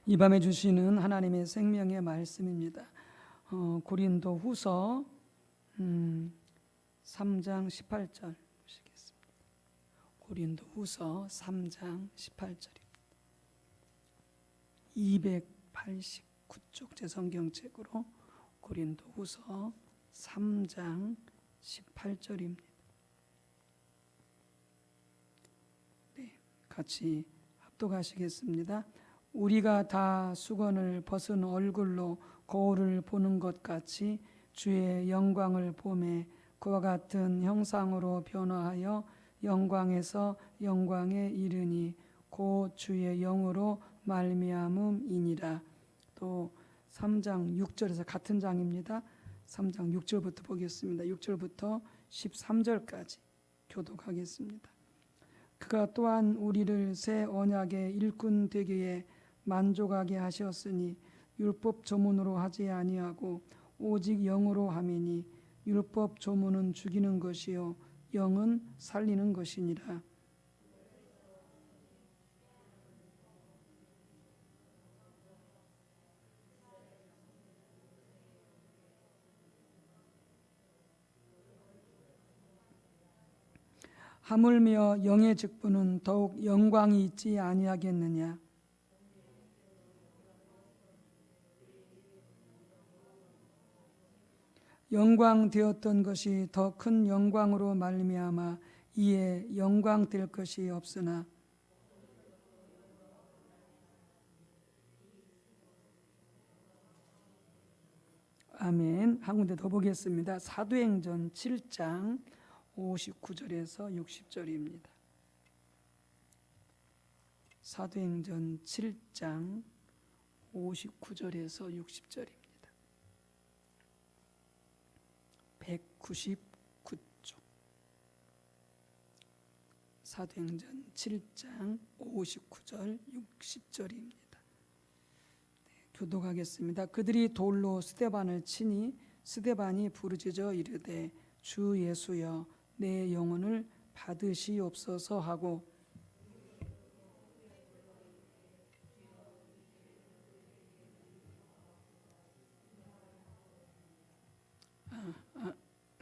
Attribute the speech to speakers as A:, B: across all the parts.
A: 이 밤에 주시는 하나님의 생명의 말씀입니다. 고린도 후서 3장 18절 보시겠습니다. 고린도 후서 3장 18절입니다. 289쪽 제 성경책으로 고린도 후서 3장 18절입니다. 네, 같이 합독하시겠습니다. 우리가 다 수건을 벗은 얼굴로 거울을 보는 것 같이 주의 영광을 보매 그와 같은 형상으로 변화하여 영광에서 영광에 이르니 곧 주의 영으로 말미암음이니라. 또 3장 6절에서 같은 장입니다. 3장 6절부터 보겠습니다. 6절부터 13절까지 교독하겠습니다. 그가 또한 우리를 새 언약의 일꾼 되기에 만족하게 하셨으니 율법 조문으로 하지 아니하고 오직 영으로 함이니 율법 조문은 죽이는 것이요 영은 살리는 것이니라. 하물며 영의 직분은 더욱 영광이 있지 아니하겠느냐. 영광 되었던 것이 더 큰 영광으로 말미암아 이에 영광 될 것이 없으나 아멘. 한 군데 더 보겠습니다. 사도행전 7장 59절에서 60절입니다. 사도행전 7장 59절에서 60절입니다. 199쪽 사도행전 7장 59절 60절입니다. 교독하겠습니다. 그들이 돌로 스데반을 치니 스데반이 부르짖어 이르되 주 예수여 내 영혼을 받으시옵소서 하고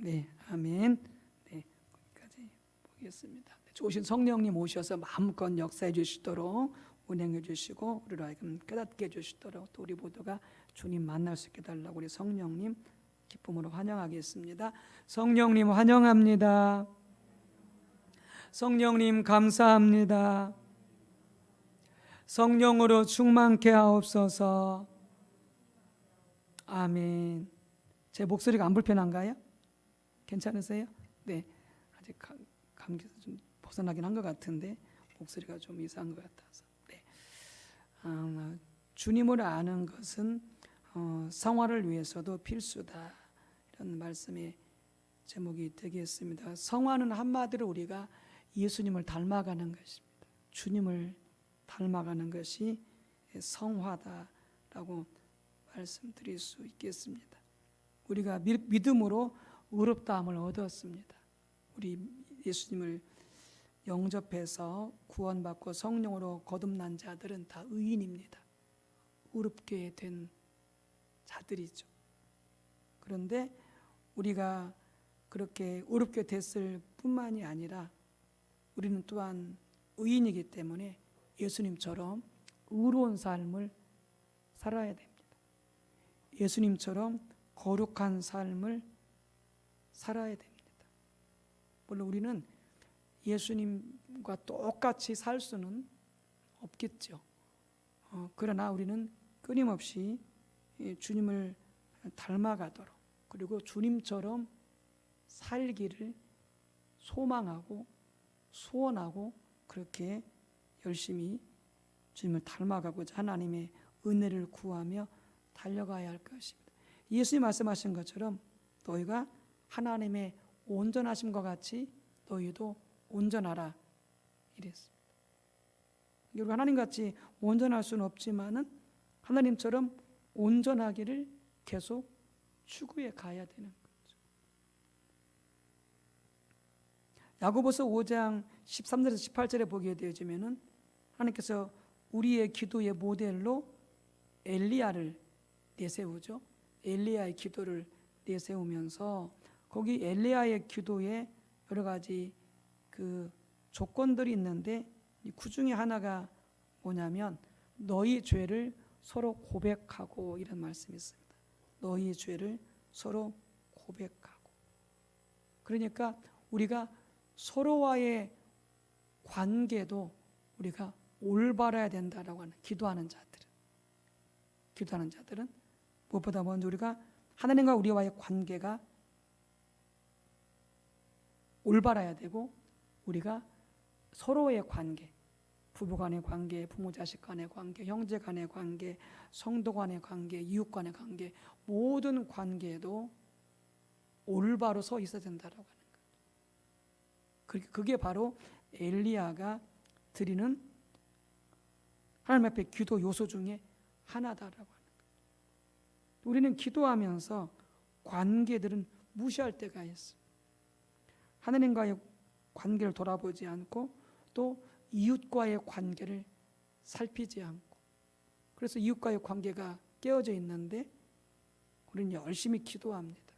A: 네, 아멘. 네, 거기까지 보겠습니다. 좋으신 성령님 오셔서 마음껏 역사해 주시도록 운행해 주시고 우리를 하여금 깨닫게 해 주시도록 또 우리 모두가 주님 만날 수 있게 달라고 우리 성령님 기쁨으로 환영하겠습니다. 성령님 환영합니다. 성령님 감사합니다. 성령으로 충만케 하옵소서. 아멘. 제 목소리가 안 불편한가요? 괜찮으세요? 네, 아직 감기에서 좀 벗어나긴 한 것 같은데 목소리가 좀 이상한 것 같아서. 네, 주님을 아는 것은 성화를 위해서도 필수다. 이런 말씀의 제목이 되겠습니다. 성화는 한마디로 우리가 예수님을 닮아가는 것입니다. 주님을 닮아가는 것이 성화다라고 말씀드릴 수 있겠습니다. 우리가 믿음으로 의롭다함을 얻었습니다. 우리 예수님을 영접해서 구원받고 성령으로 거듭난 자들은 다 의인입니다. 의롭게 된 자들이죠. 그런데 우리가 그렇게 의롭게 됐을 뿐만이 아니라 우리는 또한 의인이기 때문에 예수님처럼 의로운 삶을 살아야 됩니다. 예수님처럼 거룩한 삶을 살아야 됩니다. 물론 우리는 예수님과 똑같이 살 수는 없겠죠. 그러나 우리는 끊임없이 주님을 닮아가도록 그리고 주님처럼 살기를 소망하고 소원하고 그렇게 열심히 주님을 닮아가고자 하나님의 은혜를 구하며 달려가야 할 것입니다. 예수님 말씀하신 것처럼 너희가 하나님의 온전하심과 같이 너희도 온전하라 이랬습니다. 우리가 하나님같이 온전할 수는 없지만은 하나님처럼 온전하기를 계속 추구해 가야 되는 거죠. 야고보서 5장 13절에서 18절에 보게 되어지면은 하나님께서 우리의 기도의 모델로 엘리야를 내세우죠. 엘리야의 기도를 내세우면서 거기 엘리야의 기도에 여러 가지 그 조건들이 있는데 그 중에 하나가 뭐냐면 너희 죄를 서로 고백하고 이런 말씀이 있습니다. 너희 죄를 서로 고백하고. 그러니까 우리가 서로와의 관계도 우리가 올바라야 된다라고 하는 기도하는 자들은 무엇보다 먼저 우리가 하나님과 우리와의 관계가 올바라야 되고 우리가 서로의 관계, 부부 간의 관계, 부모 자식 간의 관계, 형제 간의 관계, 성도 간의 관계, 이웃 간의 관계, 모든 관계에도 올바로 서 있어야 된다라고 하는 거예요. 그게 바로 엘리야가 드리는 하나님 앞에 기도 요소 중에 하나다라고 하는 거예요. 우리는 기도하면서 관계들은 무시할 때가 있어요. 하나님과의 관계를 돌아보지 않고 또 이웃과의 관계를 살피지 않고, 그래서 이웃과의 관계가 깨어져 있는데 우리는 열심히 기도합니다.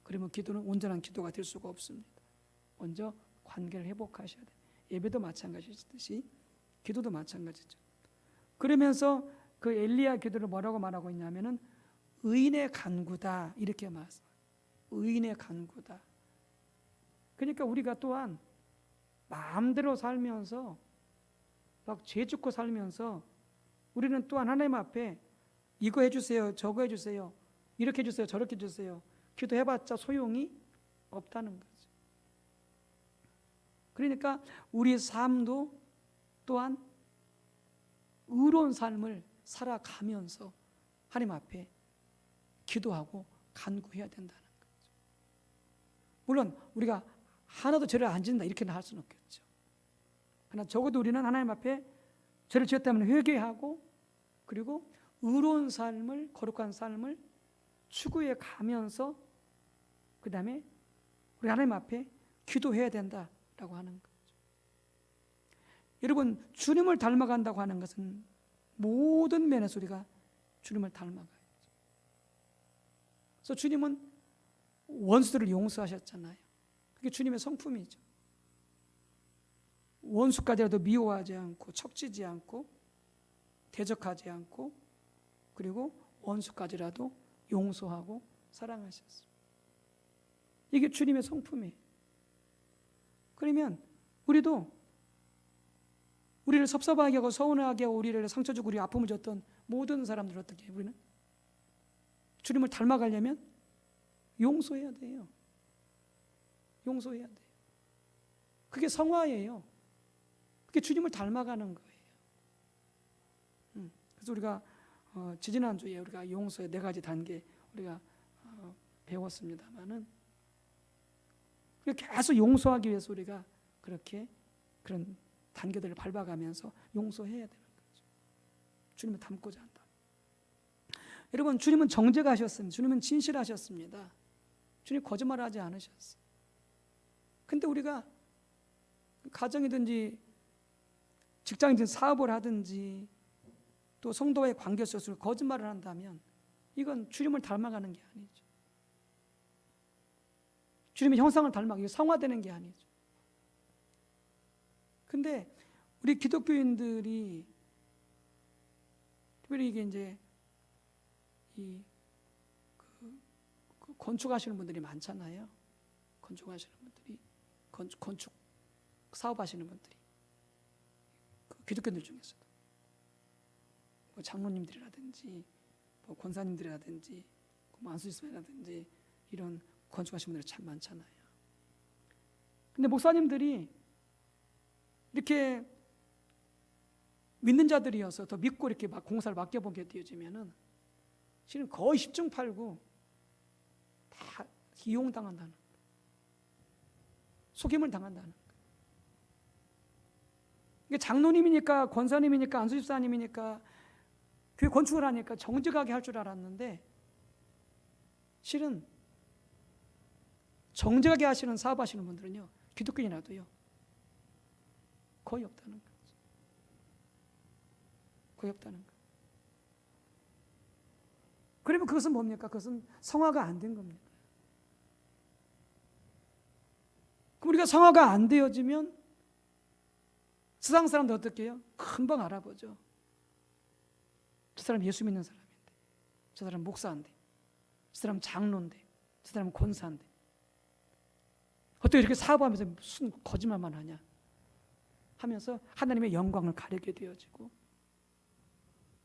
A: 그러면 기도는 온전한 기도가 될 수가 없습니다. 먼저 관계를 회복하셔야 돼요. 예배도 마찬가지듯이 기도도 마찬가지죠. 그러면서 그 엘리야 기도를 뭐라고 말하고 있냐면은 의인의 간구다 이렇게 말해요. 의인의 간구다. 그러니까 우리가 또한 마음대로 살면서 막 죄 짓고 살면서 우리는 또한 하나님 앞에 이거 해주세요, 저거 해주세요, 이렇게 해주세요, 저렇게 해주세요 기도해봤자 소용이 없다는 거죠. 그러니까 우리 삶도 또한 의로운 삶을 살아가면서 하나님 앞에 기도하고 간구해야 된다는 거죠. 물론 우리가 하나도 죄를 안 짓는다 이렇게는 할 수는 없겠죠. 그러나 적어도 우리는 하나님 앞에 죄를 지었다면 회개하고 그리고 의로운 삶을, 거룩한 삶을 추구해 가면서 그 다음에 우리 하나님 앞에 기도해야 된다라고 하는 거죠. 여러분, 주님을 닮아간다고 하는 것은 모든 면에서 우리가 주님을 닮아가야죠. 그래서 주님은 원수들을 용서하셨잖아요. 그게 주님의 성품이죠. 원수까지라도 미워하지 않고 척지지 않고 대적하지 않고 그리고 원수까지라도 용서하고 사랑하셨어요. 이게 주님의 성품이에요. 그러면 우리도 우리를 섭섭하게 하고 서운하게 하고 우리를 상처 주고 우리 아픔을 줬던 모든 사람들 어떻게 해요? 우리는 주님을 닮아가려면 용서해야 돼요. 용서해야 돼요. 그게 성화예요. 그게 주님을 닮아가는 거예요. 그래서 우리가 지지난주에 우리가 용서의 4가지 단계 우리가 배웠습니다만은 계속 용서하기 위해서 우리가 그렇게 그런 단계들을 밟아가면서 용서해야 되는 거죠. 주님을 닮고자 한다. 여러분, 주님은 정죄가 하셨습니다. 주님은 진실하셨습니다. 주님 거짓말하지 않으셨어요. 근데 우리가 가정이든지 직장이든지 사업을 하든지 또 성도와의 관계 속에서 거짓말을 한다면 이건 주님을 닮아가는 게 아니죠. 주님의 형상을 닮아가고 성화되는 게 아니죠. 근데 우리 기독교인들이 특별히 이게 이제 그 건축하시는 분들이 많잖아요. 건축하시는 분들이 건축 사업하시는 분들이 그 기독교인들 중에서도 뭐 장로님들이라든지 뭐 권사님들이라든지 뭐 안수집사라든지 이런 건축하시는 분들이 참 많잖아요. 근데 목사님들이 이렇게 믿는 자들이어서 더 믿고 이렇게 막 공사를 맡겨보게 되어지면은 실은 거의 10중 8구 다 이용당한다는 거예요. 속임을 당한다는 거예요. 이게 장로님이니까 권사님이니까 안수집사님이니까 교회 건축을 하니까 정직하게 할 줄 알았는데 실은 정직하게 하시는 사업하시는 분들은요 기독교인이라도요 거의 없다는 거죠. 거의 없다는 거예요. 그러면 그것은 뭡니까? 그것은 성화가 안 된 겁니다. 그럼 우리가 성화가 안 되어지면 세상 사람들 어떻게 해요? 금방 알아보죠. 저 사람 예수 믿는 사람인데, 저 사람 목사인데, 저 사람 장로인데, 저 사람 권사인데 어떻게 이렇게 사업하면서 무슨 거짓말만 하냐 하면서 하나님의 영광을 가리게 되어지고,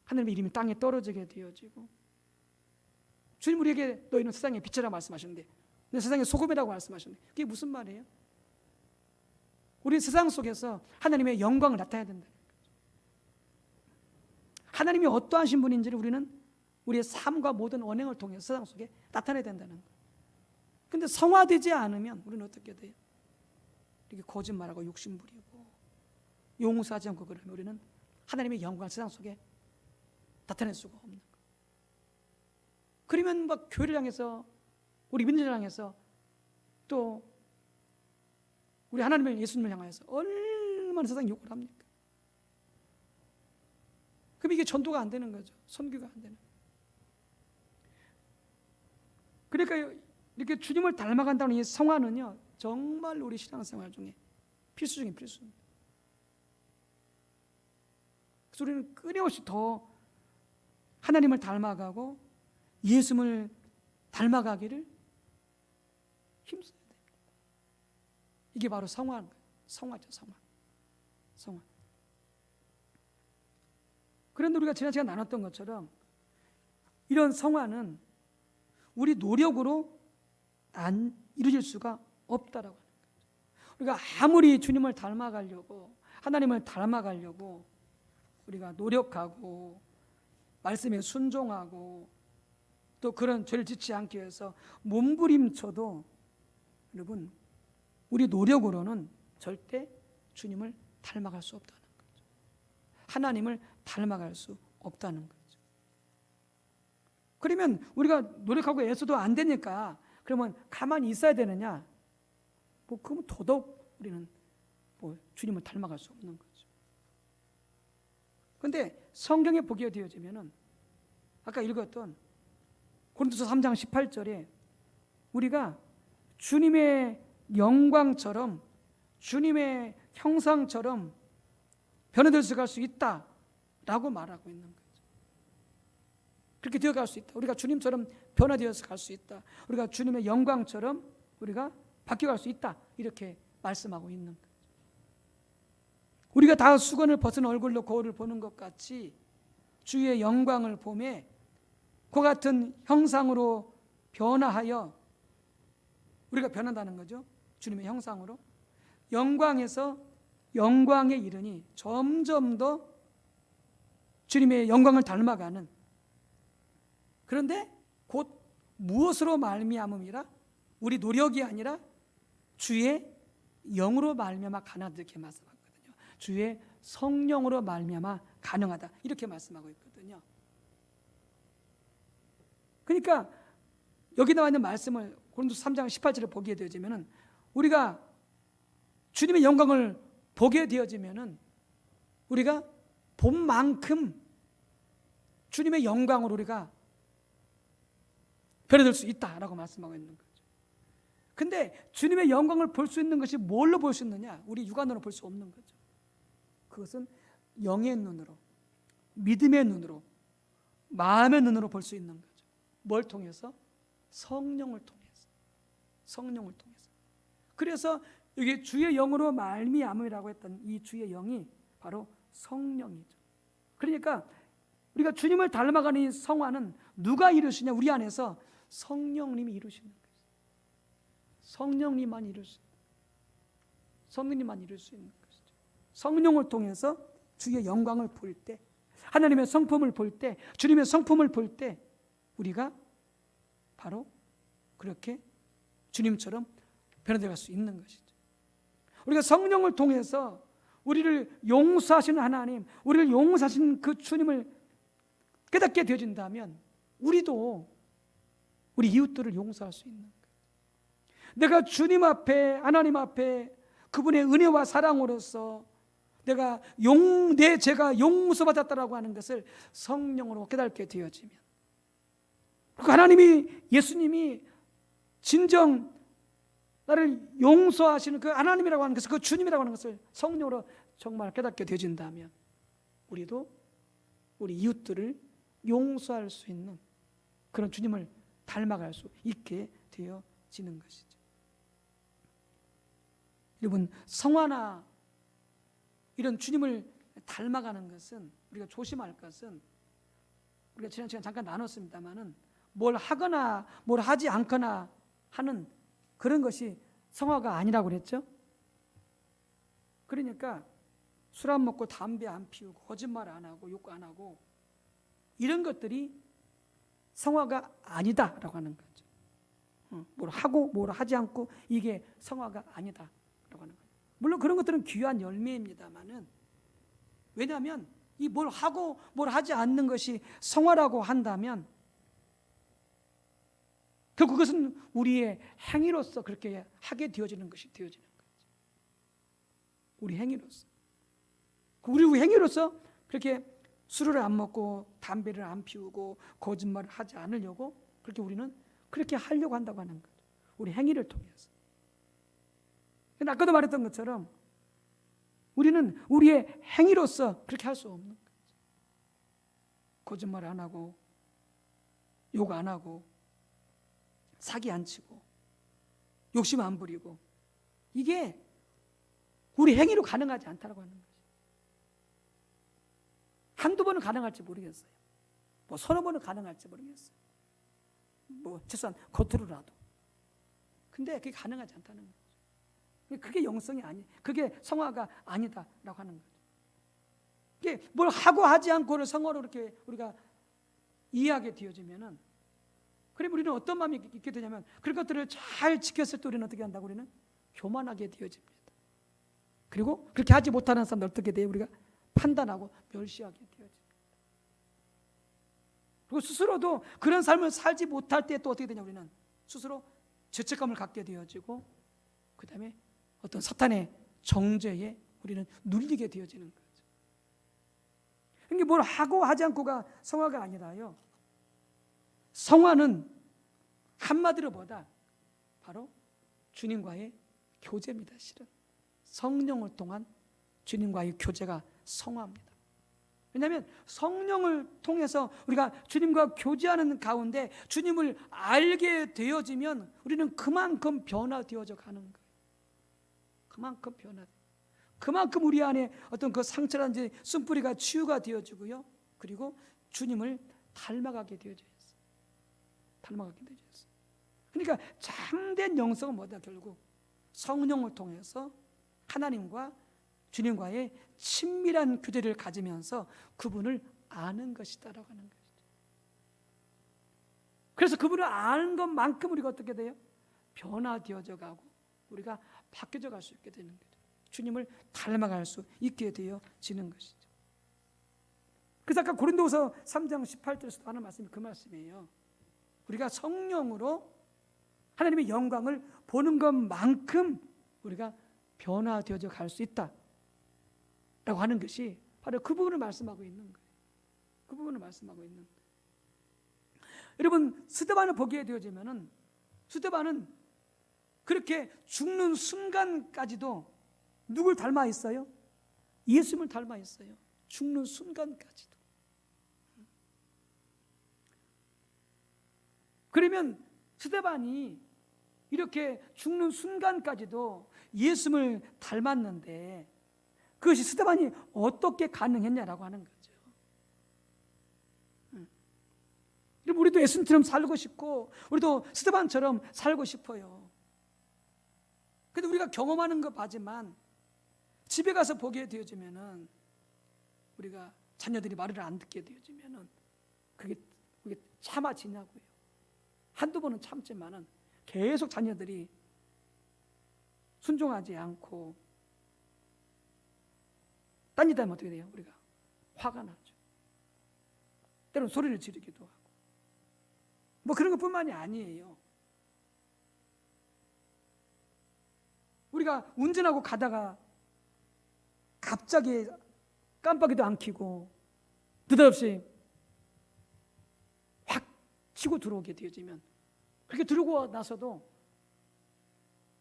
A: 하나님의 이름이 땅에 떨어지게 되어지고, 주님 우리에게 너희는 세상의 빛이라고 말씀하셨는데, 내 세상의 소금이라고 말씀하셨는데, 그게 무슨 말이에요? 우리 세상 속에서 하나님의 영광을 나타내야 된다. 하나님이 어떠하신 분인지를 우리는 우리의 삶과 모든 언행을 통해서 세상 속에 나타내야 된다는 거예요. 근데 성화되지 않으면 우리는 어떻게 돼요? 이렇게 거짓말하고 욕심부리고 용서하지 않고 그러면 우리는 하나님의 영광을 세상 속에 나타낼 수가 없는 거예요. 그러면 막 교회를 향해서, 우리 민족을 향해서, 또 우리 하나님을, 예수님을 향해서 얼마나 세상에 욕을 합니까? 그럼 이게 전도가 안 되는 거죠. 선교가 안 되는 거예요. 그러니까 이렇게 주님을 닮아간다는 이 성화는요, 정말 우리 신앙생활 중에 필수 중에 필수입니다. 그래서 우리는 끊임없이 더 하나님을 닮아가고 예수님을 닮아가기를 힘써야 됩니다. 이게 바로 성화인 거예요. 성화죠, 성화. 그런데 우리가 지난 시간 나눴던 것처럼 이런 성화는 우리 노력으로 안 이루어질 수가 없다라고 하는 거죠. 우리가 아무리 주님을 닮아가려고, 하나님을 닮아가려고 우리가 노력하고 말씀에 순종하고 또 그런 죄를 짓지 않기 위해서 몸부림쳐도 여러분, 우리 노력으로는 절대 주님을 닮아갈 수 없다는 거죠. 하나님을 닮아갈 수 없다는 거죠. 그러면 우리가 노력하고 애써도 안 되니까 그러면 가만히 있어야 되느냐? 그러면 더더욱 우리는 주님을 닮아갈 수 없는 거죠. 그런데 성경에 보게 되어지면은 아까 읽었던 고린도서 3장 18절에 우리가 주님의 영광처럼, 주님의 형상처럼 변화되어서 갈 수 있다라고 말하고 있는 거죠. 그렇게 되어갈 수 있다. 우리가 주님처럼 변화되어서 갈 수 있다. 우리가 주님의 영광처럼 우리가 바뀌어갈 수 있다. 이렇게 말씀하고 있는 거죠. 우리가 다 수건을 벗은 얼굴로 거울을 보는 것 같이 주의 영광을 보매 그와 같은 형상으로 변화하여 우리가 변한다는 거죠. 주님의 형상으로 영광에서 영광에 이르니 점점 더 주님의 영광을 닮아가는, 그런데 곧 무엇으로 말미암음이라? 우리 노력이 아니라 주의 영으로 말미암아 가능하다, 이렇게 말씀하거든요. 주의 성령으로 말미암아 가능하다, 이렇게 말씀하고 있거든요. 그러니까 여기 나와 있는 말씀을 고린도서 3장 18절을 보게 되어지면은 우리가 주님의 영광을 보게 되어지면은 우리가 본 만큼 주님의 영광으로 우리가 변화될 수 있다라고 말씀하고 있는 거죠. 근데 주님의 영광을 볼 수 있는 것이 뭘로 볼 수 있느냐? 우리 육안으로 볼 수 없는 거죠. 그것은 영의 눈으로, 믿음의 눈으로, 마음의 눈으로 볼 수 있는 거죠. 뭘 통해서? 성령을 통해서. 성령을 통해서. 그래서 여기 주의 영으로 말미암으라고 했던 이 주의 영이 바로 성령이죠. 그러니까 우리가 주님을 닮아가는 이 성화는 누가 이루시냐? 우리 안에서 성령님이 이루시는 거예요. 성령님만 이룰 수 있는, 성령님만 이룰 수 있는 것이죠. 성령을 통해서 주의 영광을 볼 때, 하나님의 성품을 볼 때, 주님의 성품을 볼 때 우리가 바로 그렇게 주님처럼 변화되어 갈 수 있는 것이죠. 우리가 성령을 통해서 우리를 용서하시는 하나님, 우리를 용서하시는 그 주님을 깨닫게 되어진다면 우리도 우리 이웃들을 용서할 수 있는 거예요. 내가 주님 앞에, 하나님 앞에 그분의 은혜와 사랑으로서 내가 내 죄가 용서받았다라고 하는 것을 성령으로 깨닫게 되어지면 하나님이, 예수님이 진정 나를 용서하시는 그 하나님이라고 하는 것을, 그 주님이라고 하는 것을 성령으로 정말 깨닫게 되어진다면 우리도 우리 이웃들을 용서할 수 있는 그런 주님을 닮아갈 수 있게 되어지는 것이죠. 여러분, 성화나 이런 주님을 닮아가는 것은, 우리가 조심할 것은, 우리가 지난 시간 잠깐 나눴습니다마는 뭘 하거나 뭘 하지 않거나 하는 그런 것이 성화가 아니라고 그랬죠. 그러니까 술 안 먹고 담배 안 피우고 거짓말 안 하고 욕 안 하고 이런 것들이 성화가 아니다라고 하는 거죠. 뭘 하고 뭘 하지 않고 이게 성화가 아니다라고 하는 거죠. 물론 그런 것들은 귀한 열매입니다만은, 왜냐하면 이 뭘 하고 뭘 하지 않는 것이 성화라고 한다면 그것은 우리의 행위로서 그렇게 하게 되어지는 것이 되어지는 거죠. 우리 행위로서. 우리 행위로서 그렇게 술을 안 먹고 담배를 안 피우고 거짓말을 하지 않으려고 그렇게 우리는 그렇게 하려고 한다고 하는 거죠. 우리 행위를 통해서. 근데 아까도 말했던 것처럼 우리는 우리의 행위로서 그렇게 할 수 없는 거죠. 거짓말 안 하고 욕 안 하고 사기 안 치고 욕심 안 부리고, 이게 우리 행위로 가능하지 않다고 하는 거죠. 한두 번은 가능할지 모르겠어요. 뭐 서너 번은 가능할지 모르겠어요. 뭐 최소한 겉으로라도. 근데 그게 가능하지 않다는 거죠. 그게 영성이 아니, 그게 성화가 아니다라고 하는 거죠. 이게 뭘 하고 하지 않고를 성화로 이렇게 우리가 이해하게 되어지면은, 그럼 우리는 어떤 마음이 있게 되냐면, 그런 것들을 잘 지켰을 때 우리는 어떻게 한다고? 우리는 교만하게 되어집니다. 그리고 그렇게 하지 못하는 사람들 어떻게 돼요? 우리가 판단하고 멸시하게 되어집니다. 그리고 스스로도 그런 삶을 살지 못할 때 또 어떻게 되냐? 우리는 스스로 죄책감을 갖게 되어지고, 그 다음에 어떤 사탄의 정죄에 우리는 눌리게 되어지는 거죠. 이게 뭘 하고 하지 않고가 성화가 아니라요, 성화는 한마디로 보다 바로 주님과의 교제입니다. 실은 성령을 통한 주님과의 교제가 성화입니다. 왜냐하면 성령을 통해서 우리가 주님과 교제하는 가운데 주님을 알게 되어지면 우리는 그만큼 변화되어져 가는 거예요. 그만큼 그만큼 우리 안에 어떤 그 상처라든지 쓴뿌리가 치유가 되어지고요, 그리고 주님을 닮아가게 되어져요. 그러니까 참된 영성은 뭐다? 결국 성령을 통해서 하나님과 주님과의 친밀한 교제를 가지면서 그분을 아는 것이다라고 하는 것이죠. 그래서 그분을 아는 것만큼 우리가 어떻게 돼요? 변화되어져 가고 우리가 바뀌어져 갈 수 있게 되는 거죠. 주님을 닮아갈 수 있게 되어지는 것이죠. 그래서 아까 고린도후서 3장 18절에서도 하는 말씀이 그 말씀이에요. 우리가 성령으로 하나님의 영광을 보는 것만큼 우리가 변화되어져 갈 수 있다라고 하는 것이 바로 그 부분을 말씀하고 있는 거예요. 그 부분을 말씀하고 있는 거예요. 여러분, 스데반을 보게 되어지면은, 스데반은 그렇게 죽는 순간까지도 누굴 닮아 있어요? 예수님을 닮아 있어요. 죽는 순간까지도. 그러면 스데반이 이렇게 죽는 순간까지도 예수님을 닮았는데 그것이 스데반이 어떻게 가능했냐라고 하는 거죠. 우리도 예수님처럼 살고 싶고 우리도 스데반처럼 살고 싶어요. 근데 우리가 경험하는 거 봐지만 집에 가서 보게 되어지면은, 우리가 자녀들이 말을 안 듣게 되어지면은 그게 참아지냐고요. 한두 번은 참지만은 계속 자녀들이 순종하지 않고 딴짓 하면 어떻게 돼요? 우리가 화가 나죠. 때로는 소리를 지르기도 하고. 뭐 그런 것뿐만이 아니에요. 우리가 운전하고 가다가 갑자기 깜빡이도 안 켜고 느닷없이 확 치고 들어오게 되어지면, 그렇게 들고 나서도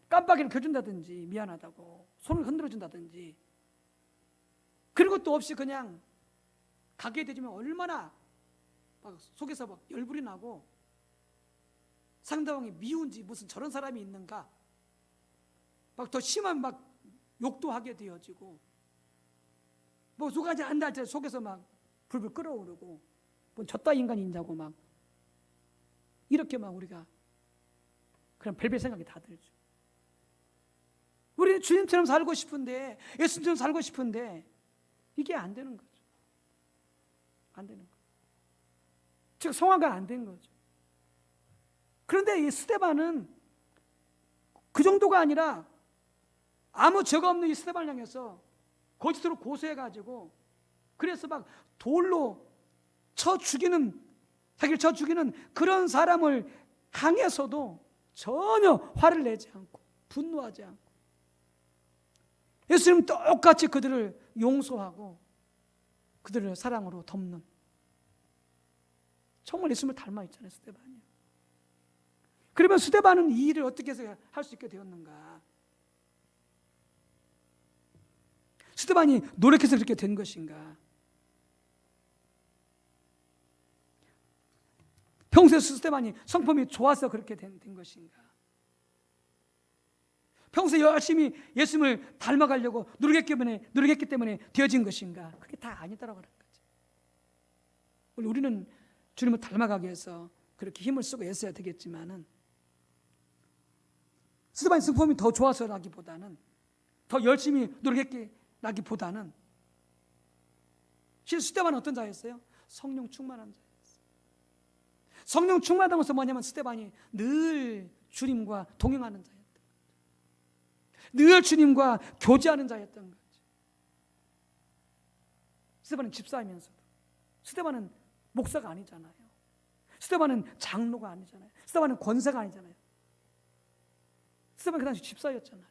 A: 깜빡이를 켜준다든지 미안하다고 손을 흔들어준다든지 그런 것도 없이 그냥 가게 되지면 얼마나 막 속에서 막 열불이 나고 상대방이 미운지 무슨 저런 사람이 있는가 막 더 심한 막 욕도 하게 되어지고 뭐 누가지 안다 할 때 속에서 막 불불 끓어오르고 뭐 저따 인간이 있냐고 막 이렇게 막 우리가 그런 별별 생각이 다 들죠. 우리는 주님처럼 살고 싶은데 예수님처럼 살고 싶은데 이게 안 되는 거죠. 안 되는 거죠. 즉 성화가 안 된 거죠. 그런데 이 스데반은 그 정도가 아니라 아무 죄가 없는 이 스데반을 향해서 거짓으로 고소해가지고 그래서 막 돌로 쳐 죽이는, 자기를 쳐 죽이는 그런 사람을 향해서도 전혀 화를 내지 않고 분노하지 않고 예수님은 똑같이 그들을 용서하고 그들을 사랑으로 덮는, 정말 예수님을 닮아 있잖아요, 스데반이. 그러면 스데반은 이 일을 어떻게 해서 할 수 있게 되었는가? 스데반이 노력해서 그렇게 된 것인가? 평소에 스데반이 성품이 좋아서 그렇게 된 것인가? 평소에 열심히 예수님을 닮아가려고 노력했기 때문에 되어진 것인가? 그게 다 아니다라고 하는 거죠. 우리는 주님을 닮아가기 위해서 그렇게 힘을 쓰고 애써야 되겠지만은 스데반의 성품이 더 좋아서라기보다는 더 열심히 노력했기라기보다는 실제 스데반은 어떤 자였어요? 성령 충만한 자였어요. 성령 충만한 것은 뭐냐면 스데반이 늘 주님과 동행하는 자였던 거죠. 늘 주님과 교제하는 자였던 거죠. 스데반은 집사이면서도, 스데반은 목사가 아니잖아요. 스데반은 장로가 아니잖아요. 스데반은 권사가 아니잖아요. 스데반은 그 당시 집사였잖아요.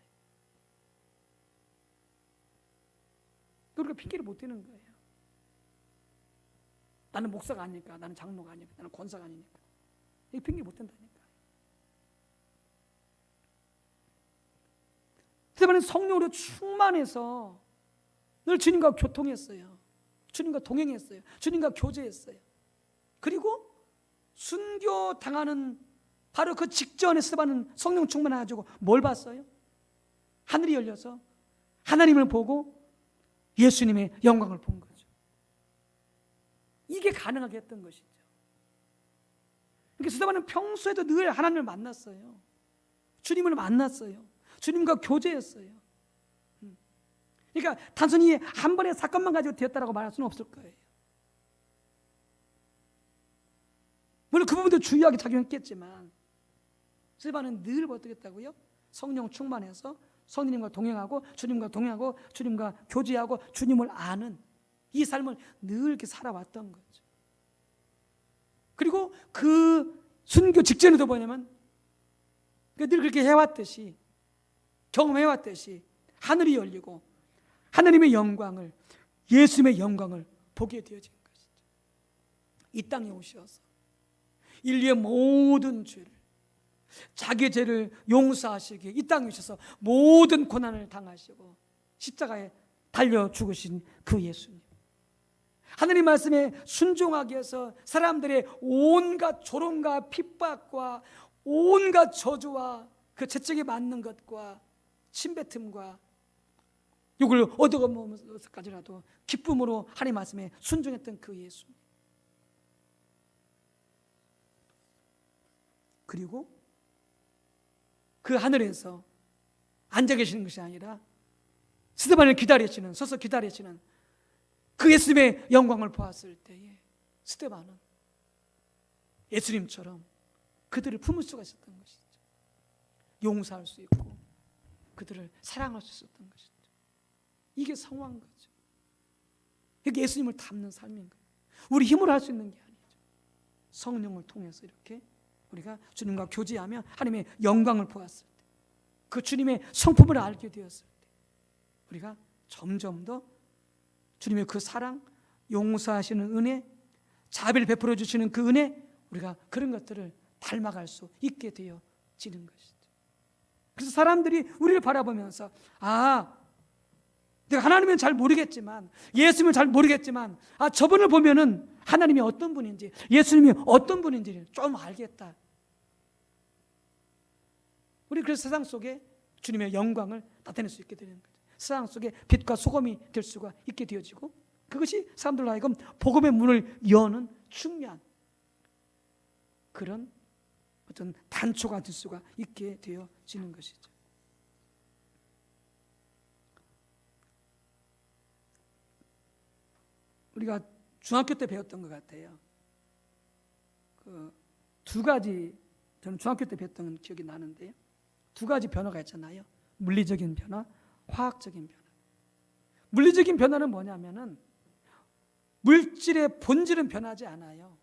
A: 그러니까 핑계를 못 대는 거예요. 나는 목사가 아니니까, 나는 장로가 아니니까, 나는 권사가 아니니까. 이 핑계 못 된다니까. 스데반은 성령으로 충만해서 늘 주님과 교통했어요. 주님과 동행했어요. 주님과 교제했어요. 그리고 순교 당하는 바로 그 직전에 스데반은 성령 충만해가지고 뭘 봤어요? 하늘이 열려서 하나님을 보고 예수님의 영광을 본 거죠. 이게 가능하게 했던 것이죠. 그러니까 스데반은 평소에도 늘 하나님을 만났어요. 주님을 만났어요. 주님과 교제했어요. 그러니까 단순히 한 번의 사건만 가지고 되었다라고 말할 수는 없을 거예요. 물론 그 부분도 주의하게 작용했겠지만 스데반은 늘 어떻게 했다고요? 성령 충만해서 성령님과 동행하고 주님과 교제하고 주님을 아는 이 삶을 늘 이렇게 살아왔던 거죠. 그리고 그 순교 직전에도 뭐냐면 늘 그렇게 해왔듯이, 경험해왔듯이 하늘이 열리고 하나님의 영광을, 예수님의 영광을 보게 되어진 것이죠. 이 땅에 오셔서 인류의 모든 죄를, 자기 죄를 용서하시기에 이 땅에 오셔서 모든 고난을 당하시고 십자가에 달려 죽으신 그 예수님, 하나님 말씀에 순종하기 위해서 사람들의 온갖 조롱과 핍박과 온갖 저주와 그 채찍에 맞는 것과 침뱉음과 욕을 얻어먹으면서까지라도 기쁨으로 하나님 말씀에 순종했던 그 예수. 그리고 그 하늘에서 앉아 계시는 것이 아니라 스데반을 기다리시는, 서서 기다리시는 그 예수님의 영광을 보았을 때에 스데반은 예수님처럼 그들을 품을 수가 있었던 것이죠. 용서할 수 있고 그들을 사랑할 수 있었던 것이죠. 이게 성화인 거죠. 이게 예수님을 닮는 삶인 거예요. 우리 힘으로 할 수 있는 게 아니죠. 성령을 통해서 이렇게 우리가 주님과 교제하며 하나님의 영광을 보았을 때, 그 주님의 성품을 알게 되었을 때 우리가 점점 더 주님의 그 사랑, 용서하시는 은혜, 자비를 베풀어 주시는 그 은혜 우리가 그런 것들을 닮아갈 수 있게 되어지는 것이죠. 그래서 사람들이 우리를 바라보면서 내가 하나님은 잘 모르겠지만, 예수님을 잘 모르겠지만, 저분을 보면은 하나님이 어떤 분인지, 예수님이 어떤 분인지를 좀 알겠다. 우리 그래서 세상 속에 주님의 영광을 나타낼 수 있게 되는 거죠. 세상 속에 빛과 소금이 될 수가 있게 되어지고, 그것이 사람들로 하여금 복음의 문을 여는 중요한 그런 어떤 단초가 될 수가 있게 되어지는 것이죠. 우리가 중학교 때 배웠던 것 같아요. 두 가지, 저는 중학교 때 배웠던 기억이 나는데요. 두 가지 변화가 있잖아요. 물리적인 변화, 화학적인 변화. 물리적인 변화는 뭐냐면은 물질의 본질은 변하지 않아요.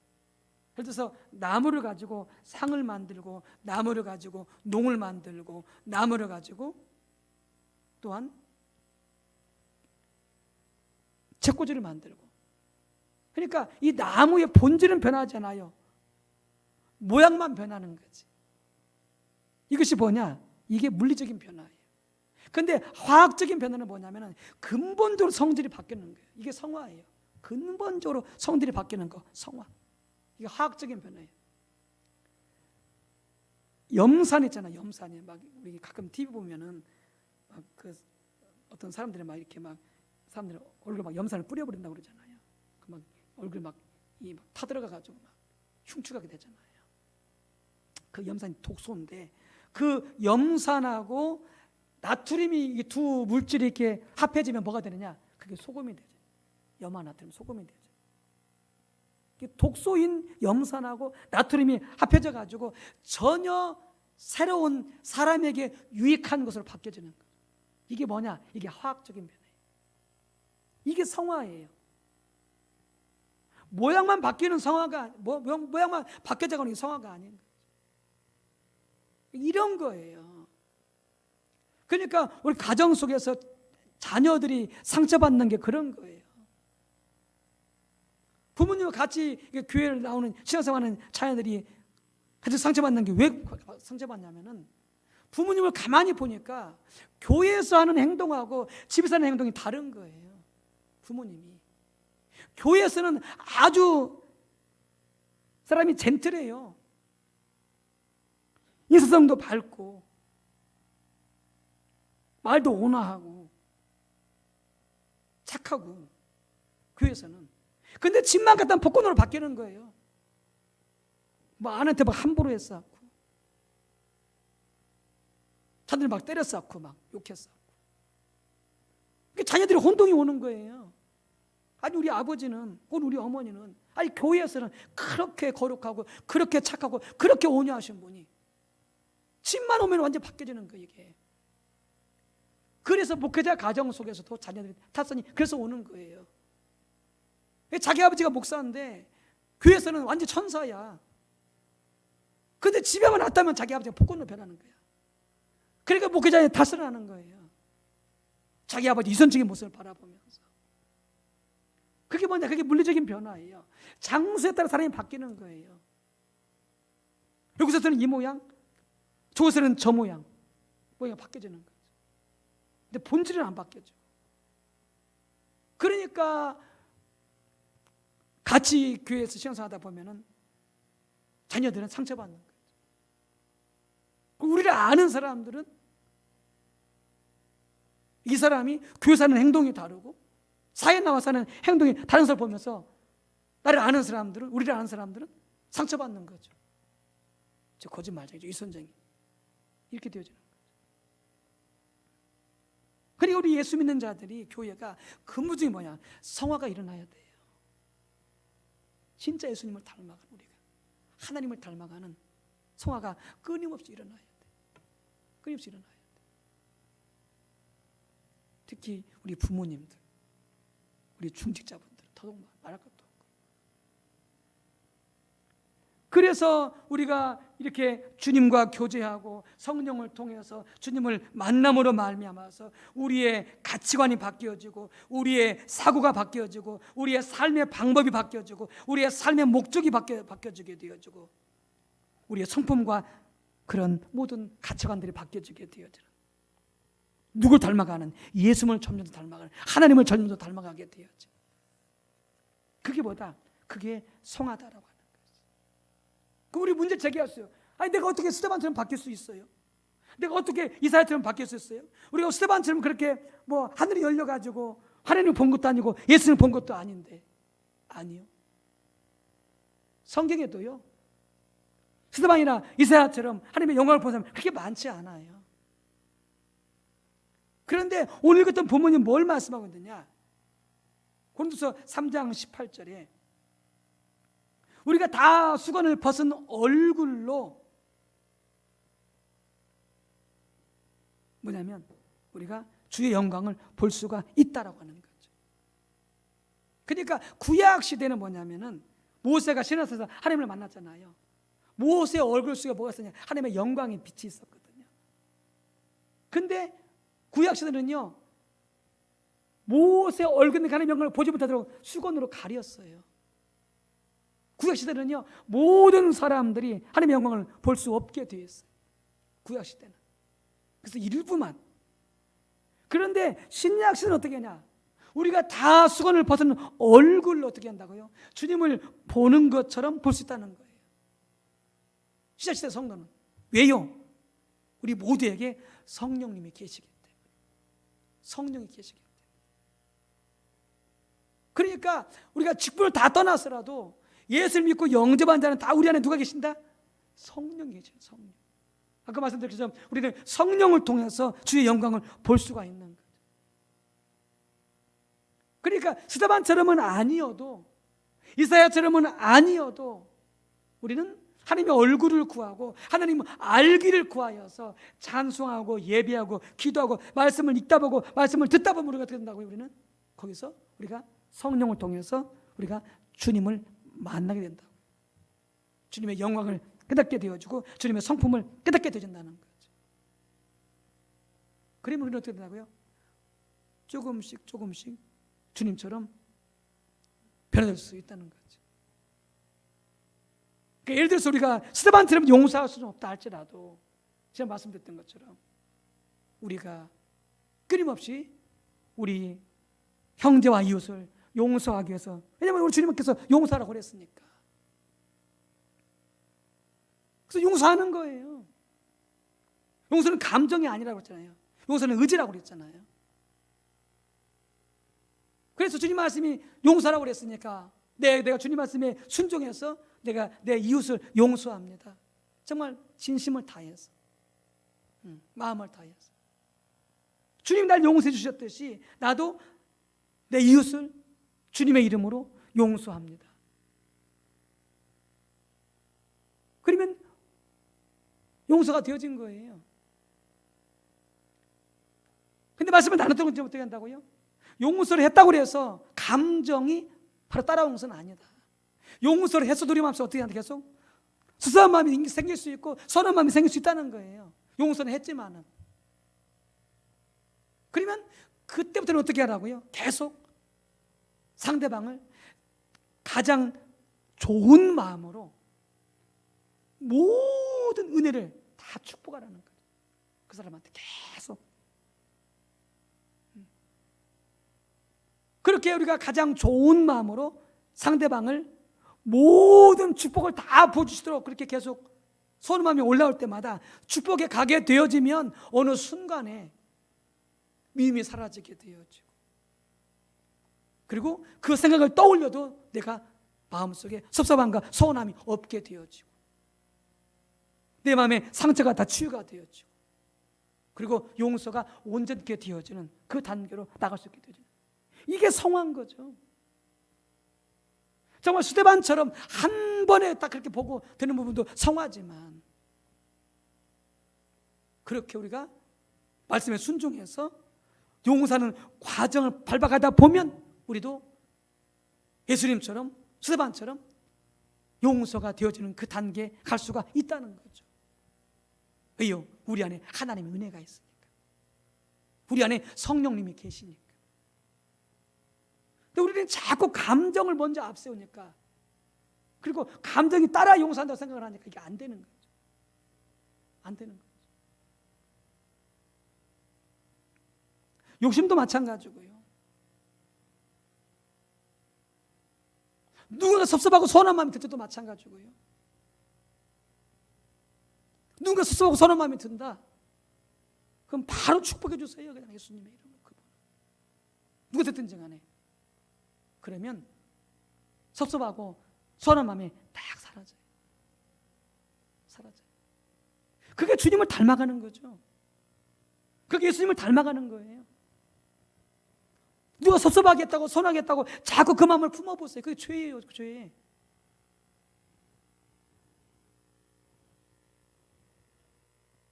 A: 예를 들어서 나무를 가지고 상을 만들고, 나무를 가지고 농을 만들고, 나무를 가지고 또한 책꽂이를 만들고. 그러니까 이 나무의 본질은 변하지 않아요. 모양만 변하는 거지. 이것이 뭐냐? 이게 물리적인 변화예요. 그런데 화학적인 변화는 뭐냐면 근본적으로 성질이 바뀌는 거예요. 이게 성화예요. 근본적으로 성질이 바뀌는 거, 성화. 이게 화학적인 변화예요. 염산 있잖아요. 염산이 막 우리 가끔 TV 보면은 막 그 어떤 사람들이 막 이렇게 막 사람들이 얼굴에 막 염산을 뿌려버린다고 그러잖아요. 그 막 얼굴 막 타들어가 가지고 막 흉측하게 되잖아요. 그 염산이 독소인데 그 염산하고 나트륨이 이 두 물질이 이렇게 합해지면 뭐가 되느냐? 그게 소금이 되죠. 염화 나트륨 소금이 되죠. 독소인 염산하고 나트륨이 합해져 가지고 전혀 새로운 사람에게 유익한 것으로 바뀌어지는 거예요. 이게 뭐냐? 이게 화학적인 변화예요. 이게 성화예요. 모양만 바뀌는 성화가 모양만 바뀌어져가는 게 성화가 아닌 거예요. 이런 거예요. 그러니까 우리 가정 속에서 자녀들이 상처받는 게 그런 거예요. 부모님과 같이 교회를 나오는 신앙생활하는 자녀들이 같이 상처받는 게 왜 상처받냐면은 부모님을 가만히 보니까 교회에서 하는 행동하고 집에서 하는 행동이 다른 거예요. 부모님이 교회에서는 아주 사람이 젠틀해요. 인사성도 밝고 말도 온화하고 착하고 교회에서는. 근데 집만 갖다 복권으로 바뀌는 거예요. 뭐 아내한테 막 함부로 했었고 자들 막 때렸었고 막 욕했었고. 자녀들이 혼동이 오는 거예요. 아니 우리 아버지는 혹은 우리 어머니는 아니 교회에서는 그렇게 거룩하고 그렇게 착하고 그렇게 온유하신 분이 집만 오면 완전 바뀌어지는 거예요 이게. 그래서 목회자 가정 속에서도 자녀들이 탓선이 그래서 오는 거예요. 자기 아버지가 목사인데 교회에서는 완전 천사야. 근데 집에만 왔다면 자기 아버지가 복권으로 변하는 거야. 그러니까 목회자에 탓을 하는 거예요. 자기 아버지 이선적인 모습을 바라보면서. 그게 뭐냐? 그게 물리적인 변화예요. 장소에 따라 사람이 바뀌는 거예요. 여기서는 이 모양, 저곳에는 저 모양, 모양이 바뀌어지는 거죠. 근데 본질은 안 바뀌어져. 그러니까 같이 교회에서 신앙생활하다 보면은 자녀들은 상처받는 거죠. 우리를 아는 사람들은 이 사람이 교회에서 하는 행동이 다르고 사회에 나와서 하는 행동이 다른 사람을 보면서 나를 아는 사람들은, 우리를 아는 사람들은 상처받는 거죠. 저 거짓말쟁이죠. 이선쟁이. 이렇게 되어지는 거죠. 그리고 우리 예수 믿는 자들이 교회가 근무중이 뭐냐? 성화가 일어나야 돼요. 진짜 예수님을 닮아가는 우리가 하나님을 닮아가는 성화가 끊임없이 일어나야 돼. 끊임없이 일어나야 돼. 특히 우리 부모님들, 우리 중직자분들 더더욱 말할 것도 없고. 그래서 우리가 이렇게 주님과 교제하고 성령을 통해서 주님을 만남으로 말미암아서 우리의 가치관이 바뀌어지고 우리의 사고가 바뀌어지고 우리의 삶의 방법이 바뀌어지고 우리의 삶의 목적이 바뀌어지게 되어지고 우리의 성품과 그런 모든 가치관들이 바뀌어지게 되어지는, 누굴 닮아가는, 예수님을 점점 더 닮아가는, 하나님을 점점 더 닮아가게 되어져. 그게 성하다라고 하는 거예요. 우리 문제 제기했어요. 아니 내가 어떻게 스데반처럼 바뀔 수 있어요? 내가 어떻게 이사야처럼 바뀔 수 있어요? 우리가 스데반처럼 그렇게 뭐 하늘이 열려가지고 하나님을 본 것도 아니고 예수님을 본 것도 아닌데. 아니요. 성경에도요, 스데반이나 이사야처럼 하나님의 영광을 본 사람 그렇게 많지 않아요. 그런데 오늘 읽었던 본문이 뭘 말씀하고 있느냐? 고린도서 3장 18절에 우리가 다 수건을 벗은 얼굴로, 뭐냐면 우리가 주의 영광을 볼 수가 있다라고 하는 거죠. 그러니까 구약 시대는 뭐냐면은 모세가 시내산에서 하나님을 만났잖아요. 모세의 얼굴 속에 뭐가 있었냐? 하나님의 영광의 빛이 있었거든요. 근데 구약 시대는요, 모세의 얼굴에 하나님의 영광을 보지 못하도록 수건으로 가렸어요. 구약 시대는요, 모든 사람들이 하나님의 영광을 볼 수 없게 되어 있어요. 구약 시대는. 그래서 일부만. 그런데 신약 시대는 어떻게 하냐? 우리가 다 수건을 벗은 얼굴로 어떻게 한다고요? 주님을 보는 것처럼 볼 수 있다는 거예요. 신약 시대 성도는. 왜요? 우리 모두에게 성령님이 계시기 때문에. 성령이 계시기 때문에. 그러니까 우리가 직분을 다 떠나서라도 예수를 믿고 영접한 자는 다 우리 안에 누가 계신다? 성령이 계셔요. 성령. 아까 말씀드렸지만 우리는 성령을 통해서 주의 영광을 볼 수가 있는 거죠. 그러니까 스데반처럼은 아니어도, 이사야처럼은 아니어도 우리는 하나님의 얼굴을 구하고 하나님의 알기를 구하여서 찬송하고 예배하고 기도하고 말씀을 읽다 보고 말씀을 듣다 보면 우리가 어떻게 된다고요? 우리는 거기서 우리가 성령을 통해서 우리가 주님을 만나게 된다. 주님의 영광을 깨닫게 되어지고 주님의 성품을 깨닫게 되어진다는 거죠. 그러면 우리는 어떻게 된다고요? 조금씩 주님처럼 변화될 수 있다는 거죠. 그러니까 예를 들어서 우리가 스데반처럼 용서할 수는 없다 할지라도 제가 말씀드렸던 것처럼 우리가 끊임없이 우리 형제와 이웃을 용서하기 위해서, 왜냐하면 우리 주님께서 용서하라고 그랬으니까. 그래서 용서하는 거예요. 용서는 감정이 아니라고 했잖아요. 용서는 의지라고 그랬잖아요. 그래서 주님 말씀이 용서하라고 그랬으니까 내가 주님 말씀에 순종해서 내가 내 이웃을 용서합니다. 정말 진심을 다해서, 마음을 다해서. 주님 날 용서해 주셨듯이 나도 내 이웃을 주님의 이름으로 용서합니다. 그러면 용서가 되어진 거예요. 근데 말씀을 나눴던 건 어떻게 한다고요? 용서를 했다고 해서 감정이 바로 따라오는 것은 아니다. 용서를 해서 우리 마음속에 어떻게 한다? 계속 수사한 마음이 생길 수 있고 선한 마음이 생길 수 있다는 거예요. 용서는 했지만은. 그러면 그때부터는 어떻게 하라고요? 계속 상대방을 가장 좋은 마음으로 모든 은혜를 다 축복하라는 거예요. 그 사람한테 계속. 그렇게 우리가 가장 좋은 마음으로 상대방을 모든 축복을 다 보여주시도록 그렇게 계속 선한 마음이 올라올 때마다 축복에 가게 되어지면 어느 순간에 미움이 사라지게 되어지고, 그리고 그 생각을 떠올려도 내가 마음속에 섭섭함과 서운함이 없게 되어지고 내 마음에 상처가 다 치유가 되어지고 그리고 용서가 온전하게 되어지는 그 단계로 나갈 수 있게 되죠. 이게 성화인 거죠. 정말 스데반처럼 한 번에 딱 그렇게 보고 되는 부분도 성화지만, 그렇게 우리가 말씀에 순종해서 용서하는 과정을 밟아가다 보면 우리도 예수님처럼, 스데반처럼 용서가 되어지는 그 단계에 갈 수가 있다는 거죠. 왜요? 우리 안에 하나님의 은혜가 있으니까. 우리 안에 성령님이 계시니까. 근데 우리는 자꾸 감정을 먼저 앞세우니까, 그리고 감정이 따라 용서한다고 생각을 하니까 이게 안 되는 거죠. 안 되는 거죠. 욕심도 마찬가지고요. 누군가 섭섭하고 서운한 마음이 들 때도 마찬가지고요. 누군가 섭섭하고 서운한 마음이 든다, 그럼 바로 축복해 주세요. 그냥 예수님의 이름으로. 누가 됐든지 간에. 그러면 섭섭하고 서운한 마음이 딱 사라져요. 사라져요. 그게 주님을 닮아가는 거죠. 그게 예수님을 닮아가는 거예요. 누가 섭섭하겠다고 서운하겠다고 자꾸 그 마음을 품어보세요. 그게 죄예요. 죄.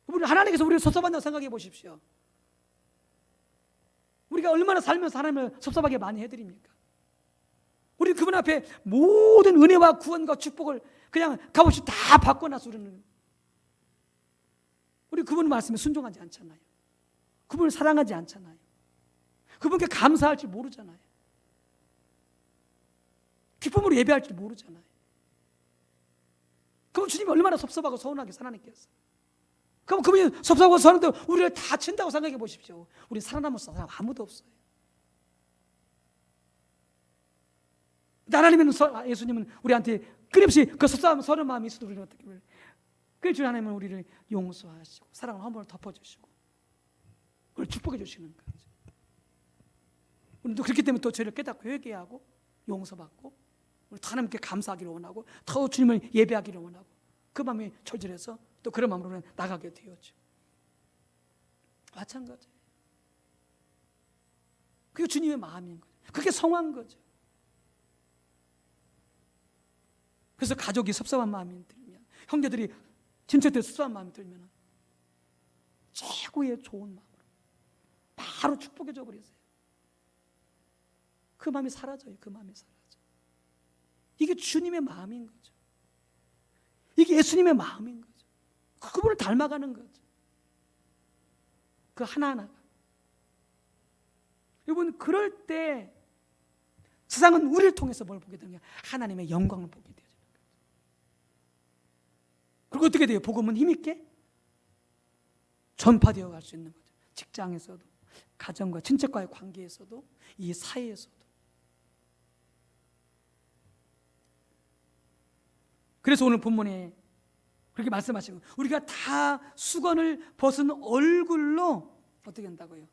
A: 우리 하나님께서 우리를 섭섭한다고 생각해 보십시오. 우리가 얼마나 살면서 하나님을 섭섭하게 많이 해드립니까? 우리 그분 앞에 모든 은혜와 구원과 축복을 그냥 값없이 다 받고 나서 우리 그분 말씀에 순종하지 않잖아요. 그분을 사랑하지 않잖아요. 그분께 감사할 줄 모르잖아요. 기쁨으로 예배할 줄 모르잖아요. 그럼 주님이 얼마나 섭섭하고 서운하게 하나님께서. 그럼 그분이 섭섭하고 서운한데 우리를 다 친다고 생각해 보십시오. 우리 살아남을 사람 아무도 없어요. 하나님은, 예수님은 우리한테 끊임없이 그 섭섭한 서운한 마음이 있어도 우리는 어떻게 해요? 그 주 하나님은 우리를 용서하시고 사랑을 한 번을 덮어주시고 우리를 축복해 주시는 거죠. 우리도 그렇기 때문에 또 죄를 깨닫고 회개하고 용서받고 우리 하나님께 감사하기를 원하고 더 주님을 예배하기를 원하고 그 마음이 절절해서 또 그런 마음으로 나가게 되었죠. 마찬가지예요. 그게 주님의 마음인 거죠. 그게 성화인 거죠. 그래서 가족이 섭섭한 마음이 들면, 형제들이 친척들이 섭섭한 마음이 들면 최고의 좋은 마음으로 바로 축복해 줘 버리세요. 그 마음이 사라져요. 그 마음이 사라져. 이게 주님의 마음인 거죠. 이게 예수님의 마음인 거죠. 그분을 닮아가는 거죠. 그 하나하나가. 여러분, 그럴 때 세상은 우리를 통해서 뭘 보게 되는 거예요? 하나님의 영광을 보게 되어지는 거죠. 그리고 어떻게 돼요? 복음은 힘있게 전파되어 갈 수 있는 거죠. 직장에서도, 가정과 친척과의 관계에서도, 이 사회에서도. 그래서 오늘 본문에 그렇게 말씀하시고, 우리가 다 수건을 벗은 얼굴로 어떻게 한다고요?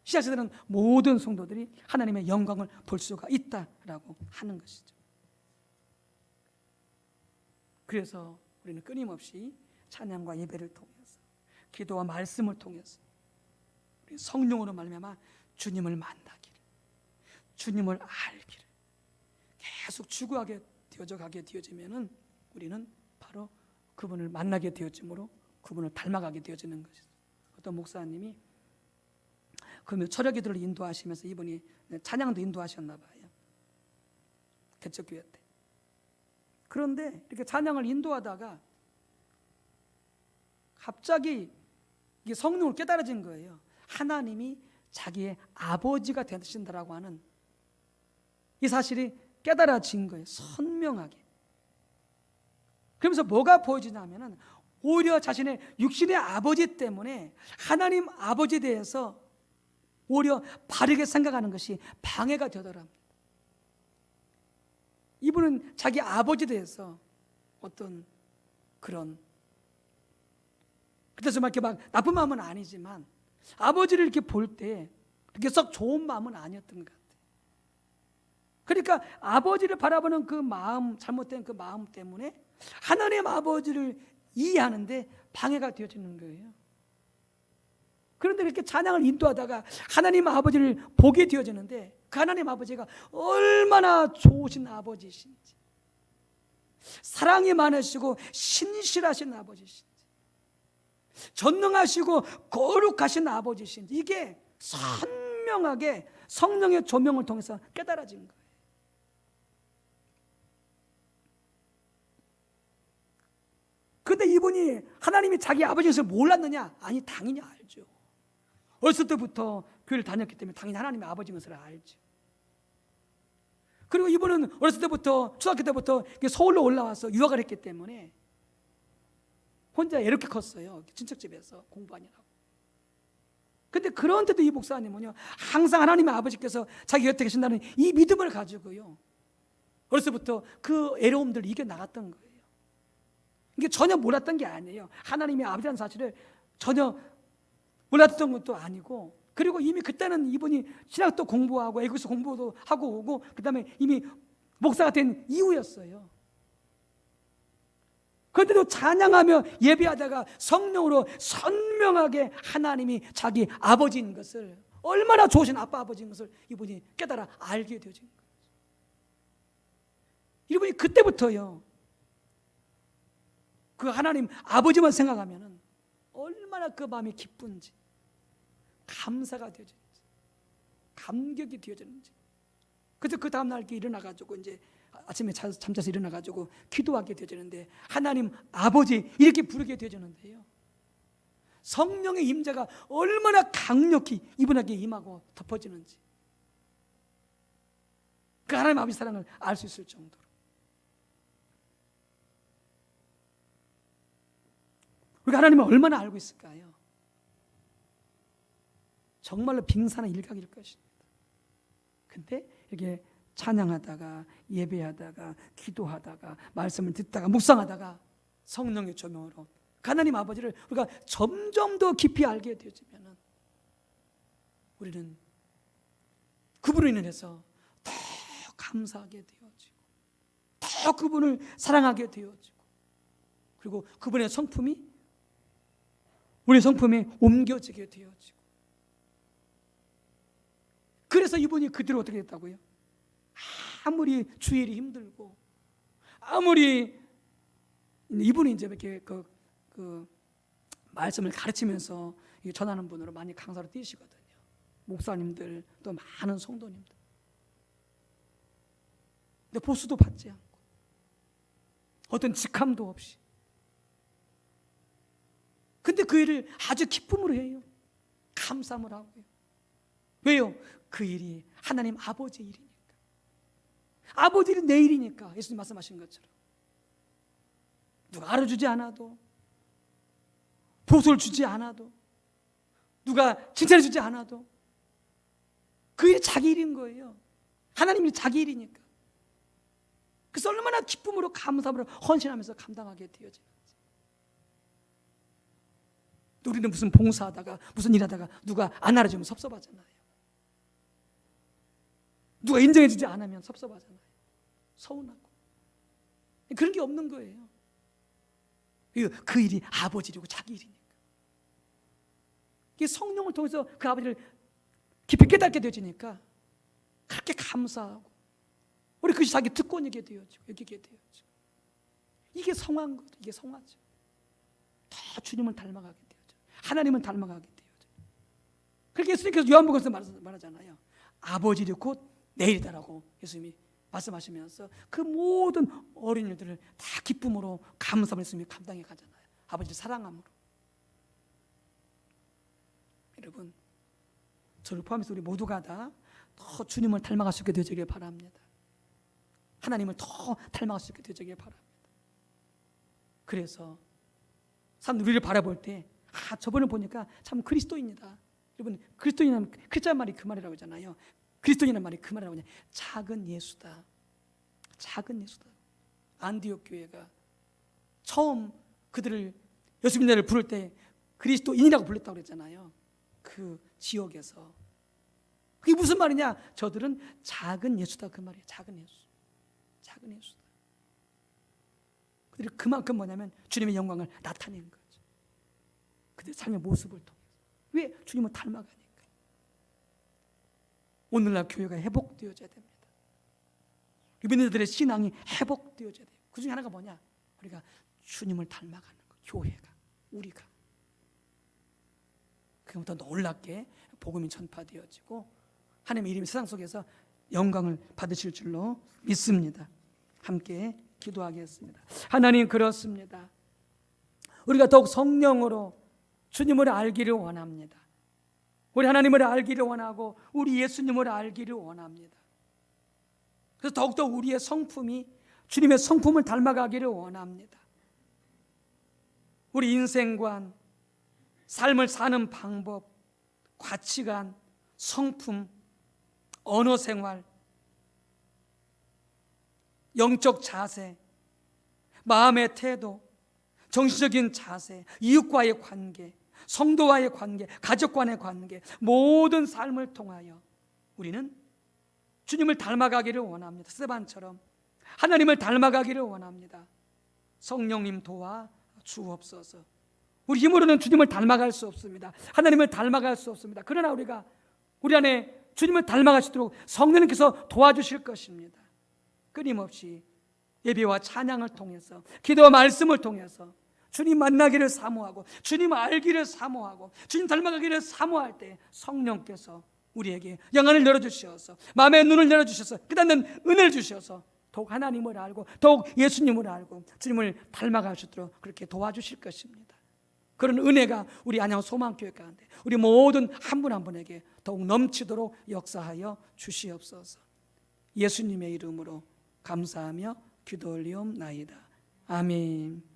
A: 시작시대는 모든 성도들이 하나님의 영광을 볼 수가 있다라고 하는 것이죠. 그래서 우리는 끊임없이 찬양과 예배를 통해서, 기도와 말씀을 통해서 우리 성령으로 말미암아 주님을 만나기를, 주님을 알기를 계속 추구하게 되어져 가게 되어지면은 우리는 바로 그분을 만나게 되어짐으로 그분을 닮아가게 되어지는 것이죠. 어떤 목사님이 그러면 철야기도를 인도하시면서 이분이 찬양도 인도하셨나 봐요. 개척교회 때. 그런데 이렇게 찬양을 인도하다가 갑자기 이게 성령을 깨달아진 거예요. 하나님이 자기의 아버지가 되신다라고 하는 이 사실이 깨달아진 거예요. 선명하게. 그러면서 뭐가 보여지냐면은 오히려 자신의 육신의 아버지 때문에 하나님 아버지에 대해서 오히려 바르게 생각하는 것이 방해가 되더랍니다. 이분은 자기 아버지에 대해서 어떤 그런, 그래서 막 이렇게 막 나쁜 마음은 아니지만 아버지를 이렇게 볼 때 그렇게 썩 좋은 마음은 아니었던 것 같아요. 그러니까 아버지를 바라보는 그 마음, 잘못된 그 마음 때문에 하나님 아버지를 이해하는데 방해가 되어지는 거예요. 그런데 이렇게 찬양을 인도하다가 하나님 아버지를 보게 되어지는데 그 하나님 아버지가 얼마나 좋으신 아버지신지, 사랑이 많으시고 신실하신 아버지신지, 전능하시고 거룩하신 아버지신지, 이게 선명하게 성령의 조명을 통해서 깨달아진 거예요. 근데 이분이 하나님이 자기 아버지인 것을 몰랐느냐? 아니, 당연히 알죠. 어렸을 때부터 교회를 다녔기 때문에 당연히 하나님의 아버지인 것을 알죠. 그리고 이분은 어렸을 때부터, 초등학교 때부터 서울로 올라와서 유학을 했기 때문에 혼자 이렇게 컸어요. 친척집에서 공부하느라고. 근데 그런데도 이 목사님은요, 항상 하나님의 아버지께서 자기 곁에 계신다는 이 믿음을 가지고요, 어렸을 때부터 그 애로움들을 이겨나갔던 거예요. 이게 전혀 몰랐던 게 아니에요. 하나님의 아버지라는 사실을 전혀 몰랐던 것도 아니고, 그리고 이미 그때는 이분이 신학도 공부하고 애국서 공부도 하고 오고, 그 다음에 이미 목사가 된 이후였어요. 그런데도 찬양하며 예배하다가 성령으로 선명하게 하나님이 자기 아버지인 것을, 얼마나 좋으신 아빠 아버지인 것을 이분이 깨달아 알게 되어진 거예요. 이분이 그때부터요, 그 하나님 아버지만 생각하면은 얼마나 그 마음이 기쁜지, 감사가 되어지는지, 감격이 되어지는지. 그래서 그 다음날 이렇게 일어나가지고 이제 아침에 잠자서 일어나가지고 기도하게 되어지는데, 하나님 아버지 이렇게 부르게 되어지는데요, 성령의 임재가 얼마나 강력히 이분에게 임하고 덮어지는지, 그 하나님 아버지 사랑을 알 수 있을 정도로. 우리가 하나님을 얼마나 알고 있을까요? 정말로 빙산의 일각일 것입니다. 근데 이렇게 찬양하다가 예배하다가 기도하다가 말씀을 듣다가 묵상하다가 성령의 조명으로 하나님 아버지를 우리가 점점 더 깊이 알게 되어지면 우리는 그분으로 인해서 더 감사하게 되어지고, 더 그분을 사랑하게 되어지고, 그리고 그분의 성품이 우리 성품에 옮겨지게 되어지고. 그래서 이분이 그대로 어떻게 됐다고요? 아무리 주일이 힘들고, 아무리 이분이 이제 이렇게 그 말씀을 가르치면서 전하는 분으로 많이 강사로 뛰시거든요. 목사님들 또 많은 성도님들. 근데 보수도 받지 않고 어떤 직함도 없이. 근데 그 일을 아주 기쁨으로 해요. 감사함을 하고요. 왜요? 그 일이 하나님 아버지 일이니까. 아버지 일이 내 일이니까. 예수님 말씀하신 것처럼 누가 알아주지 않아도, 보수를 주지 않아도, 누가 칭찬해주지 않아도 그 일이 자기 일인 거예요. 하나님 일이 자기 일이니까. 그래서 얼마나 기쁨으로 감사함으로 헌신하면서 감당하게 되어지는지. 우리는 무슨 봉사하다가 무슨 일하다가 누가 안 알아주면 섭섭하잖아요. 누가 인정해주지 않으면 섭섭하잖아요. 서운하고. 그런 게 없는 거예요. 그 일이 아버지 일이고 자기 일이니까. 이게 성령을 통해서 그 아버지를 깊이 깨닫게 되어지니까 그렇게 감사하고, 우리 그것이 자기 특권이게 되어지고 여기게 되어지고. 이게 성화인 거죠. 이게 성화죠. 더 주님을 닮아가게 되어져. 하나님을 닮아가게 되어져. 그렇게 예수님께서 요한복음에서 말하잖아요. 아버지 일이 곧 내 일이다라고 예수님이 말씀하시면서 그 모든 어린이들을 다 기쁨으로 감사함을 예수님이 감당해 가잖아요. 아버지를 사랑함으로. 여러분, 저를 포함해서 우리 모두가 다 더 주님을 닮아갈 수 있게 되어지길 바랍니다. 하나님을 더 닮아갈 수 있게 되어지길 바랍니다. 그래서 사람들이 우리를 바라볼 때, 저번에 보니까 참 그리스도인이다. 여러분, 그리스도인이라는 크리스찬 말이 그 말이라고 하잖아요. 그리스도인이라는 말이 그 말이라고 하냐. 작은 예수다. 작은 예수다. 안디옥 교회가 처음 그들을 예수님을 부를 때 그리스도인이라고 불렀다고 그랬잖아요. 그 지역에서. 그게 무슨 말이냐? 저들은 작은 예수다, 그 말이에요. 작은 예수. 작은 예수다. 그들이 그만큼 뭐냐면 주님의 영광을 나타낸 거죠. 그들의 삶의 모습을 통해서. 왜? 주님을 닮아가니까. 오늘날 교회가 회복되어져야 됩니다. 유민들의 신앙이 회복되어져야 돼요. 그 중에 하나가 뭐냐? 우리가 주님을 닮아가는 거. 교회가, 우리가. 그부터 놀랍게 복음이 전파되어지고 하나님의 이름이 세상 속에서 영광을 받으실 줄로 믿습니다. 함께 기도하겠습니다. 하나님, 그렇습니다. 우리가 더욱 성령으로 주님을 알기를 원합니다. 우리 하나님을 알기를 원하고 우리 예수님을 알기를 원합니다. 그래서 더욱더 우리의 성품이 주님의 성품을 닮아가기를 원합니다. 우리 인생관, 삶을 사는 방법, 가치관, 성품, 언어 생활, 영적 자세, 마음의 태도, 정신적인 자세, 이웃과의 관계, 성도와의 관계, 가족 간의 관계, 모든 삶을 통하여 우리는 주님을 닮아가기를 원합니다. 스데반처럼 하나님을 닮아가기를 원합니다. 성령님 도와 주옵소서. 우리 힘으로는 주님을 닮아갈 수 없습니다. 하나님을 닮아갈 수 없습니다. 그러나 우리가 우리 안에 주님을 닮아가시도록 성령님께서 도와주실 것입니다. 끊임없이 예배와 찬양을 통해서, 기도와 말씀을 통해서 주님 만나기를 사모하고 주님 알기를 사모하고 주님 닮아가기를 사모할 때 성령께서 우리에게 영안을 열어주셔서 마음의 눈을 열어주셔서 깨닫는 은혜를 주셔서 더욱 하나님을 알고 더욱 예수님을 알고 주님을 닮아갈 수 있도록 그렇게 도와주실 것입니다. 그런 은혜가 우리 안양 소망교회 가운데 우리 모든 한 분 한 분에게 더욱 넘치도록 역사하여 주시옵소서. 예수님의 이름으로 감사하며 기도 올리옵나이다. 아멘.